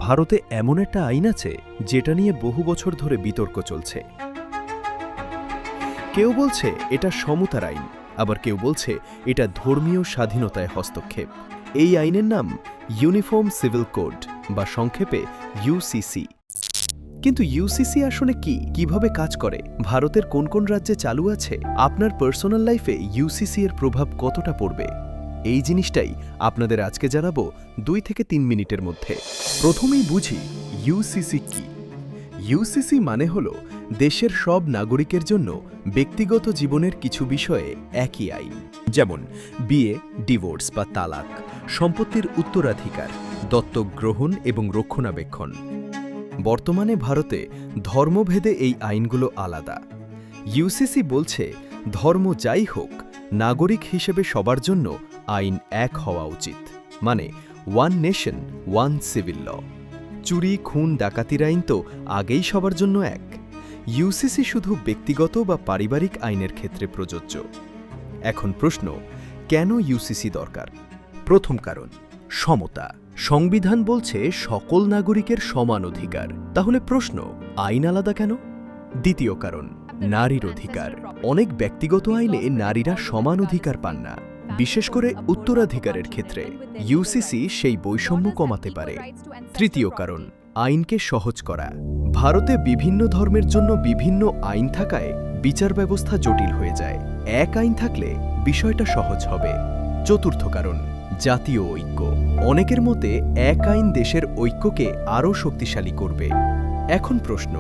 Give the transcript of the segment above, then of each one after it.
ভারতে এমন একটা আইন আছে যেটা নিয়ে বহু বছর ধরে বিতর্ক চলছে। কেউ বলছে এটা সমতার আইন, আবার কেউ বলছে এটা ধর্মীয় স্বাধীনতায় হস্তক্ষেপ। এই আইনের নাম ইউনিফর্ম সিভিল কোড বা সংক্ষেপে ইউসিসি। কিন্তু ইউসিসি আসলে কি, কিভাবে কাজ করে, ভারতের কোন কোন রাজ্যে চালু আছে, আপনার পার্সোনাল লাইফে ইউসিসি এর প্রভাব কতটা পড়বে, এই জিনিসটাই আপনাদের আজকে জানাবো 2 থেকে 3 মিনিটের মধ্যে। প্রথমেই বুঝি ইউসিসি কি। ইউসিসি মানে হলো দেশের সব নাগরিকের জন্য ব্যক্তিগত জীবনের কিছু বিষয়ে একই আইন, যেমন বিয়ে, ডিভোর্স বা তালাক, সম্পত্তির উত্তরাধিকার, দত্তক গ্রহণ এবং রক্ষণাবেক্ষণ। বর্তমানে ভারতে ধর্মভেদে এই আইনগুলো আলাদা। ইউসিসি বলছে ধর্ম যাই হোক, নাগরিক হিসেবে সবার জন্য আইন এক হওয়া উচিত, মানে one nation one civil law. চুরি, খুন, ডাকাতির আইন তো আগেই সবার জন্য এক। ইউসিসি শুধু ব্যক্তিগত বা পারিবারিক আইনের ক্ষেত্রে প্রযোজ্য। এখন প্রশ্ন, কেন ইউসিসি দরকার? প্রথম কারণ, সমতা। সংবিধান বলছে সকল নাগরিকের সমান অধিকার। তাহলে প্রশ্ন, আইন আলাদা কেন? দ্বিতীয় কারণ, নারীর অধিকার। অনেক ব্যক্তিগত আইনে নারীরা সমান অধিকার পান না, বিশেষ করে উত্তরাধিকারের ক্ষেত্রে। ইউসিসি সেই বৈষম্য কমাতে পারে। তৃতীয় কারণ, আইনকে সহজ করা। ভারতে বিভিন্ন ধর্মের জন্য বিভিন্ন আইন থাকায় বিচার ব্যবস্থা জটিল হয়ে যায়। এক আইন থাকলে বিষয়টা সহজ হবে। চতুর্থ কারণ, জাতীয় ঐক্য। অনেকের মতে এক আইন দেশের ঐক্যকে আরও শক্তিশালী করবে। এখন প্রশ্ন,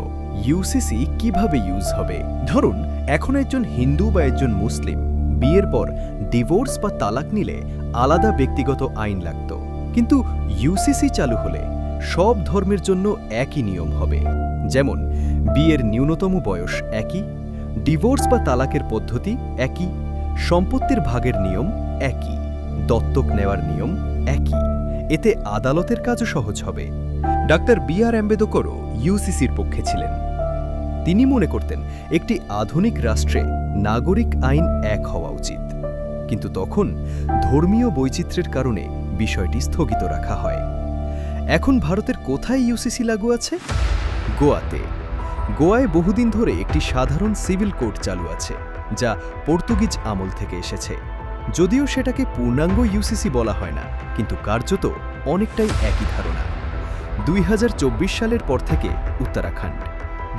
ইউসিসি কিভাবে ইউজ হবে? ধরুন এখন একজন হিন্দু বা একজন মুসলিম বিয়ের পর ডিভোর্স বা তালাক নিলে আলাদা ব্যক্তিগত আইন লাগত, কিন্তু ইউসিসি চালু হলে সব ধর্মের জন্য একই নিয়ম হবে। যেমন বিয়ের ন্যূনতম বয়স একই, ডিভোর্স বা তালাকের পদ্ধতি একই, সম্পত্তির ভাগের নিয়ম একই, দত্তক নেওয়ার নিয়ম একই। এতে আদালতের কাজও সহজ হবে। Doctor B.R.. আম্বেদকরও ইউসিসির পক্ষে ছিলেন। তিনি মনে করতেন একটি আধুনিক রাষ্ট্রে নাগরিক আইন এক হওয়া উচিত, কিন্তু তখন ধর্মীয় বৈচিত্র্যের কারণে বিষয়টি স্থগিত রাখা হয়। এখন ভারতের কোথায় ইউসিসি লাগু আছে? গোয়াতে। গোয়ায় বহুদিন ধরে একটি সাধারণ সিভিল কোড চালু আছে, যা পর্তুগিজ আমল থেকে এসেছে। যদিও সেটাকে পূর্ণাঙ্গ ইউসিসি বলা হয় না, কিন্তু কার্যত অনেকটাই একই ধারণা। 2024 সালের পর থেকে উত্তরাখণ্ড,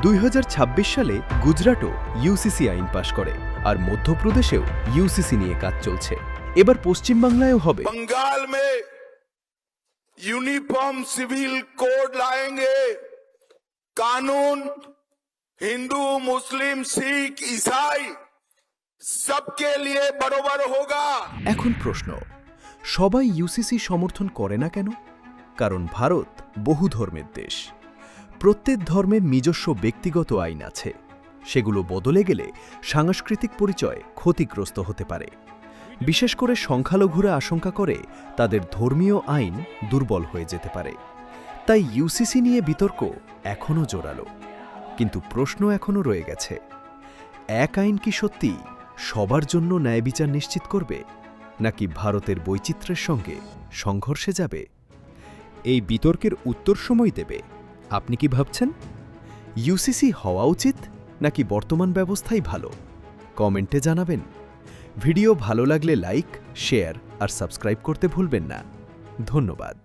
2026 সালে গুজরাটও ইউসিসি আইন পাশ করে, আর মধ্যপ্রদেশেও ইউসিসি নিয়ে কাজ চলছে। এবার পশ্চিমবাংলায়ও হবে। बंगाल में यूनिफॉर्म सिविल कोड लाएंगे, कानून हिंदू, मुस्लिम, सिख, ईसाई सबके लिए बराबर होगा। এখন প্রশ্ন, সবাই ইউসিসি সমর্থন করে না কেন? কারণ ভারত বহু ধর্মের দেশ। প্রত্যেক ধর্মের নিজস্ব ব্যক্তিগত আইন আছে। সেগুলো বদলে গেলে সাংস্কৃতিক পরিচয় ক্ষতিগ্রস্ত হতে পারে। বিশেষ করে সংখ্যালঘুরা আশঙ্কা করে তাদের ধর্মীয় আইন দুর্বল হয়ে যেতে পারে। তাই ইউসিসি নিয়ে বিতর্ক এখনও জোরালো। কিন্তু প্রশ্ন এখনও রয়ে গেছে, এক আইন কি সত্যি সবার জন্য ন্যায় বিচার নিশ্চিত করবে, নাকি ভারতের বৈচিত্র্যের সঙ্গে সংঘর্ষে যাবে? এই বিতর্কের উত্তর সময় দেবে। আপনি কি ভাবছেন? ইউসিসি হওয়া উচিত নাকি বর্তমান ব্যবস্থাই ভালো? কমেন্টে জানাবেন। ভিডিও ভালো লাগলে লাইক, শেয়ার আর সাবস্ক্রাইব করতে ভুলবেন না। ধন্যবাদ।